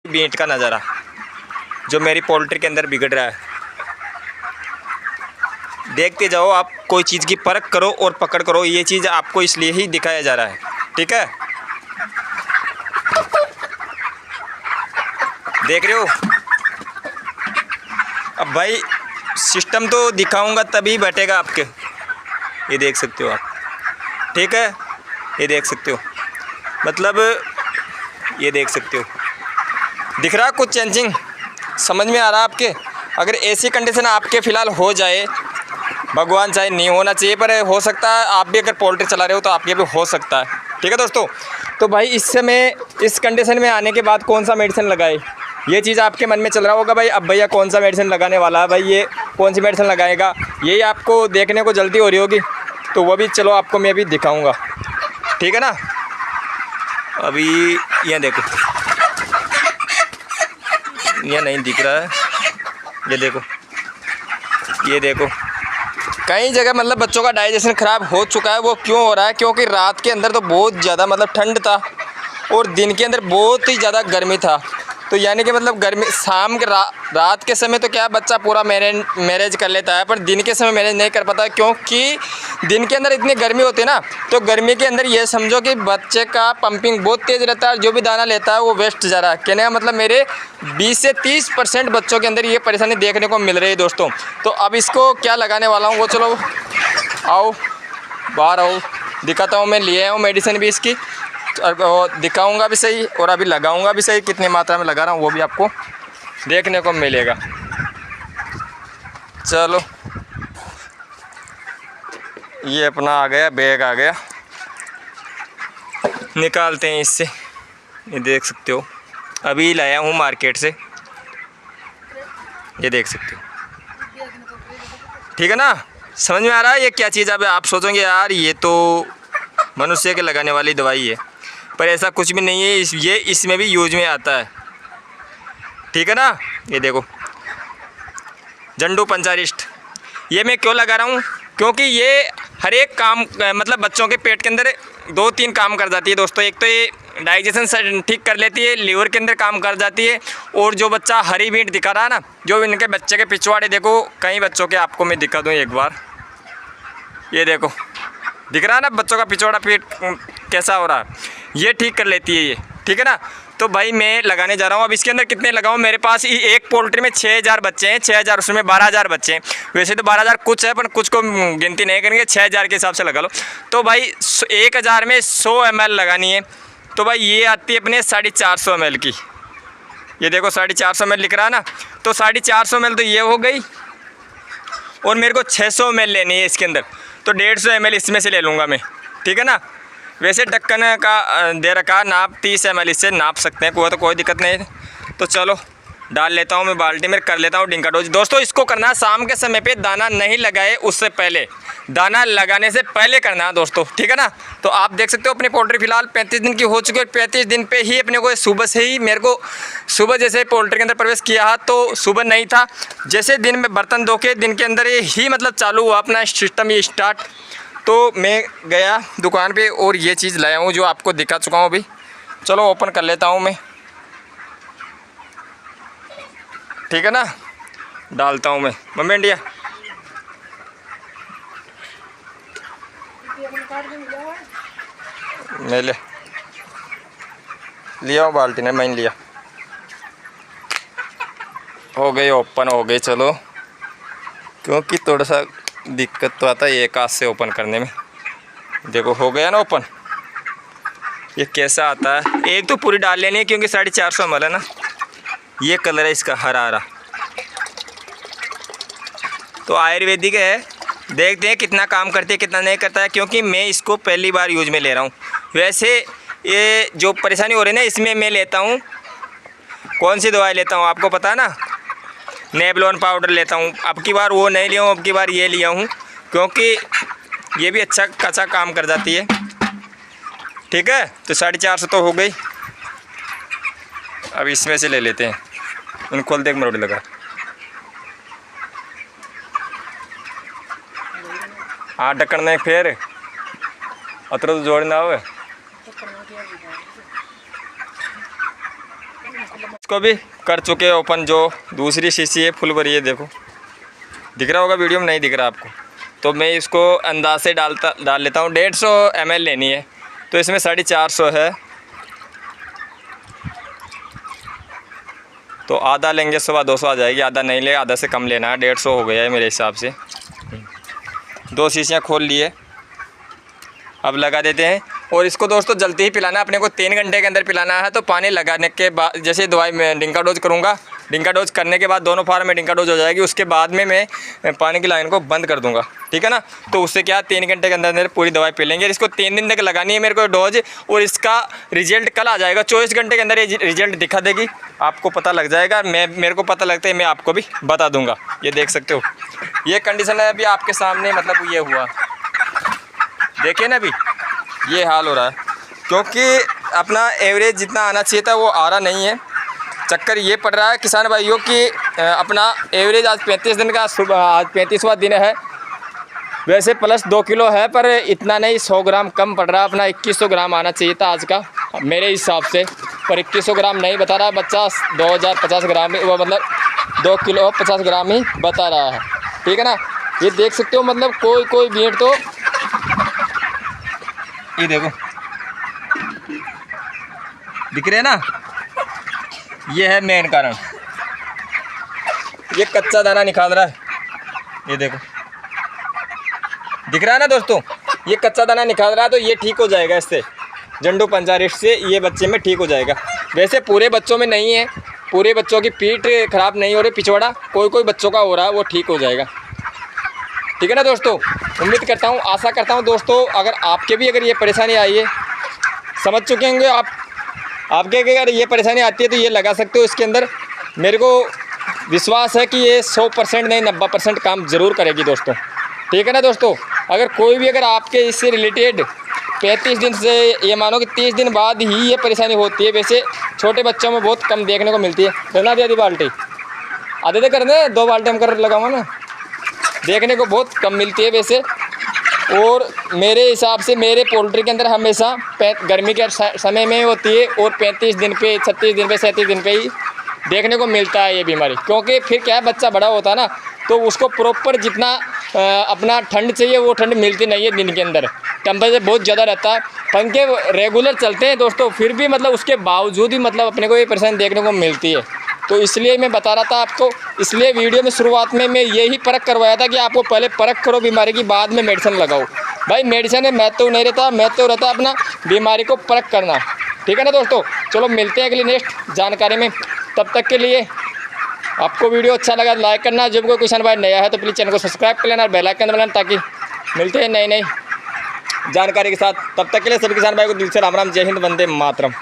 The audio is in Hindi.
बीट का नज़ारा जो मेरी पोल्ट्री के अंदर बिगड़ रहा है। देखते जाओ आप, कोई चीज़ की परख करो और पकड़ करो। ये चीज़ आपको इसलिए ही दिखाया जा रहा है, ठीक है। देख रहे हो। अब भाई सिस्टम तो दिखाऊंगा तभी बैठेगा आपके। ये देख सकते हो आप, ठीक है। ये देख सकते हो, मतलब ये देख सकते हो, दिख रहा कुछ चेंजिंग समझ में आ रहा है आपके। अगर ऐसी कंडीशन आपके फ़िलहाल हो जाए, भगवान चाहे नहीं होना चाहिए, पर हो सकता है आप भी अगर पोल्ट्री चला रहे हो तो आपके भी हो सकता है, ठीक है दोस्तों। तो भाई इस समय इस कंडीशन में आने के बाद कौन सा मेडिसिन लगाए, ये चीज़ आपके मन में चल रहा होगा भाई। अब भैया कौन सा मेडिसिन लगाने वाला है भाई, ये कौन सी मेडिसिन लगाएगा, यही आपको देखने को जल्दी हो रही होगी। तो वो भी चलो आपको मैं अभी दिखाऊँगा, ठीक है ना। अभी ये देखो, ये नहीं दिख रहा है, ये देखो, ये देखो। कई जगह मतलब बच्चों का डाइजेशन ख़राब हो चुका है। वो क्यों हो रहा है, क्योंकि रात के अंदर तो बहुत ज़्यादा मतलब ठंड था और दिन के अंदर बहुत ही ज़्यादा गर्मी था। तो यानी कि मतलब गर्मी शाम के रात के समय तो क्या बच्चा पूरा मैनेज कर लेता है, पर दिन के समय मैनेज नहीं कर पाता, क्योंकि दिन के अंदर इतनी गर्मी होती है ना। तो गर्मी के अंदर ये समझो कि बच्चे का पंपिंग बहुत तेज़ रहता है, जो भी दाना लेता है वो वेस्ट जा रहा है। कहने का मतलब मेरे 20 से 30% बच्चों के अंदर ये परेशानी देखने को मिल रही है दोस्तों। तो अब इसको क्या लगाने वाला हूँ, वो चलो आओ बाहर आओ, दिखाता हूँ। मैं लिए हूँ मेडिसिन भी इसकी, दिखाऊंगा भी सही और अभी लगाऊंगा भी सही। कितनी मात्रा में लगा रहा हूँ वो भी आपको देखने को मिलेगा। चलो ये अपना आ गया, बैग आ गया, निकालते हैं इससे। ये देख सकते हो, अभी लाया हूँ मार्केट से, ये देख सकते हो, ठीक है ना। समझ में आ रहा है ये क्या चीज़। अब आप सोचोगे यार ये तो मनुष्य के लगाने वाली दवाई है, पर ऐसा कुछ भी नहीं है। ये इसमें भी यूज में आता है, ठीक है ना। ये देखो जंडू पंचारिस्ट, ये मैं क्यों लगा रहा हूँ, क्योंकि ये हर एक काम मतलब बच्चों के पेट के अंदर 2-3 काम कर जाती है दोस्तों। एक तो ये डाइजेशन ठीक कर लेती है, लीवर के अंदर काम कर जाती है। और जो बच्चा हरी बीट दिखा रहा है ना, जो इनके बच्चे के पिछवाड़े देखो, कई बच्चों के आपको मैं दिखा दूँ एक बार। ये देखो दिख रहा है ना बच्चों का पिछवाड़ा पेट कैसा हो रहा है, ये ठीक कर लेती है ये, ठीक है ना। तो भाई मैं लगाने जा रहा हूँ। अब इसके अंदर कितने लगाऊँ, मेरे पास एक पोल्ट्री में 6000 बच्चे हैं, 6000 उसमें 12000 बच्चे हैं। वैसे तो 12000 कुछ है, पर कुछ को गिनती नहीं करेंगे, 6000 के हिसाब से लगा लो। तो भाई 1000 में 100 ml लगानी है। तो भाई ये आती है अपने 450 ml की। ये देखो 450 ml लिख रहा है ना, तो 450 ml तो ये हो गई। और मेरे को 600 ml लेनी है इसके अंदर, तो 150 ml इसमें से ले लूँगा मैं, ठीक है ना। वैसे ढक्कन का दे रखा नाप 30 ml, इससे नाप सकते हैं, कोई तो कोई दिक्कत नहीं है। तो चलो डाल लेता हूँ मैं बाल्टी में, कर लेता हूँ डिंका डोज। दोस्तों इसको करना शाम के समय पे, दाना नहीं लगाए उससे पहले, दाना लगाने से पहले करना है दोस्तों, ठीक है ना। तो आप देख सकते हो अपनी पोल्ट्री फ़िलहाल 35 दिन की हो चुकी है। 35 दिन पे ही अपने को सुबह से ही, मेरे को सुबह जैसे पोल्ट्री के अंदर प्रवेश किया तो सुबह नहीं था, जैसे दिन में बर्तन धो के दिन के अंदर ही मतलब चालू हुआ अपना सिस्टम ये स्टार्ट। तो मैं गया दुकान पे और ये चीज़ लाया हूँ जो आपको दिखा चुका हूँ अभी। चलो ओपन कर लेता हूँ मैं, ठीक है ना। डालता हूँ मैं, मम्मी इंडिया मैं लिया हूँ बाल्टी ने, मैंने लिया। हो गई ओपन, हो गई। चलो क्योंकि थोड़ा सा दिक्कत तो आता है एक हाथ से ओपन करने में। देखो हो गया ना ओपन। ये कैसा आता है, एक तो पूरी डाल लेनी है क्योंकि 450 ml है ना। ये कलर है इसका हरा हरा, तो आयुर्वेदिक है। देखते हैं कितना काम करती है कितना नहीं करता है, क्योंकि मैं इसको पहली बार यूज में ले रहा हूँ। वैसे ये जो परेशानी हो रही है ना, इसमें मैं लेता हूँ कौन सी दवाई लेता हूँ आपको पता है ना, नेबलोन पाउडर लेता हूँ। अब की बार वो नहीं लिया हूँ, अब की बार ये लिया हूँ, क्योंकि ये भी अच्छा काम कर जाती है, ठीक है। तो 450 तो हो गई। अब इसमें से ले लेते हैं, इन खोल देख मरोड़ी लगा। हाँ ढक्कन नहीं फिर अतर तो जोड़ ना हो। इसको भी कर चुके हैं ओपन। जो दूसरी शीशी है फुल भरी है, देखो दिख रहा होगा वीडियो में, नहीं दिख रहा आपको। तो मैं इसको अंदाज से डाल लेता हूँ। 150 ml लेनी है, तो इसमें 450 है, तो आधा लेंगे 200 आ जाएगी। आधा नहीं ले, आधा से कम लेना है। 150 हो गया है मेरे हिसाब से। 2 शीशियाँ खोल लिए, अब लगा देते हैं। और इसको दोस्तों जल्दी ही पिलाना है, अपने को 3 घंटे के अंदर पिलाना है। तो पानी लगाने के बाद, जैसे दवाई में डिंका डोज करूँगा, डिंका डोज करने के बाद दोनों फार्म में डिंका डोज हो जाएगी, उसके बाद में मैं पानी की लाइन को बंद कर दूँगा, ठीक है ना। तो उससे क्या 3 घंटे के अंदर पूरी दवाई पी लेंगे। इसको 3 दिन तक लगानी है मेरे को डोज, और इसका रिजल्ट कल आ जाएगा। 24 घंटे के अंदर ये रिजल्ट दिखा देगी, आपको पता लग जाएगा। मेरे को पता लगता है, मैं आपको भी बता दूँगा। ये देख सकते हो, ये कंडीशन है अभी आपके सामने, मतलब ये हुआ, देखिए ना अभी ये हाल हो रहा है, क्योंकि अपना एवरेज जितना आना चाहिए था वो आ रहा नहीं है। चक्कर ये पड़ रहा है किसान भाइयों की, अपना एवरेज आज 35 दिन का, आज 35वां दिन है। वैसे प्लस 2 किलो है, पर इतना नहीं, 100 ग्राम कम पड़ रहा है। अपना 2100 ग्राम आना चाहिए था आज का मेरे हिसाब से, पर 2100 ग्राम नहीं बता रहा बच्चा। 2050 ग्राम ही, वो मतलब 2 किलो 50 ग्राम ही बता रहा है, ठीक है ना। ये देख सकते हो, मतलब कोई भीड़ तो, ये देखो दिख रहे हैं ना, ये है मेन कारण। ये कच्चा दाना निकाल रहा है, ये देखो दिख रहा है ना दोस्तों, ये कच्चा दाना निकाल रहा है। तो ये ठीक हो जाएगा इससे, जंडू पंचारिस्ट से ये बच्चे में ठीक हो जाएगा। वैसे पूरे बच्चों में नहीं है, पूरे बच्चों की पीठ खराब नहीं हो रही, पिछवाड़ा कोई बच्चों का हो रहा है, वो ठीक हो जाएगा, ठीक है ना दोस्तों। उम्मीद करता हूँ, आशा करता हूँ दोस्तों, अगर आपके भी अगर ये परेशानी आई है, समझ चुके होंगे आप, आपके अगर ये परेशानी आती है तो ये लगा सकते हो इसके अंदर। मेरे को विश्वास है कि ये 100% नहीं 90% काम ज़रूर करेगी दोस्तों, ठीक है ना दोस्तों। अगर कोई भी अगर आपके इससे रिलेटेड 35 दिन से, ये मानो कि 30 दिन बाद ही ये परेशानी होती है। वैसे छोटे बच्चों में बहुत कम देखने को मिलती है। करना दे आधी बाल्टी, आधे कर दे, 2 बाल्टी हम कर लगाऊंगा ना, देखने को बहुत कम मिलती है वैसे। और मेरे हिसाब से मेरे पोल्ट्री के अंदर हमेशा गर्मी के समय में होती है, और 35 दिन पे, 36 दिन पे, 37 दिन पे ही देखने को मिलता है ये बीमारी। क्योंकि फिर क्या है, बच्चा बड़ा होता है ना, तो उसको प्रॉपर जितना अपना ठंड चाहिए वो ठंड मिलती नहीं है। दिन के अंदर टेम्परेचर बहुत ज़्यादा रहता है, पंखे रेगुलर चलते हैं दोस्तों, फिर भी मतलब उसके बावजूद ही मतलब अपने को ये परेशानी देखने को मिलती है। तो इसलिए मैं बता रहा था आपको, इसलिए वीडियो में शुरुआत में मैं यही परख करवाया था कि आपको पहले परख करो बीमारी की, बाद में मेडिसिन लगाओ। भाई मेडिसिन में महत्व नहीं रहता, महत्व रहता अपना बीमारी को परख करना, ठीक है ना दोस्तों। चलो मिलते हैं अगली नेक्स्ट जानकारी में, तब तक के लिए आपको वीडियो अच्छा लगा लाइक करना। जब कोई किसान भाई नया है तो प्लीज़ चैनल को सब्सक्राइब कर लेना और बेल आइकन दबाना, ताकि मिलते हैं नई जानकारी के साथ। तब तक के लिए सभी किसान भाई को दिल से राम राम, जय हिंद, वंदे मातरम।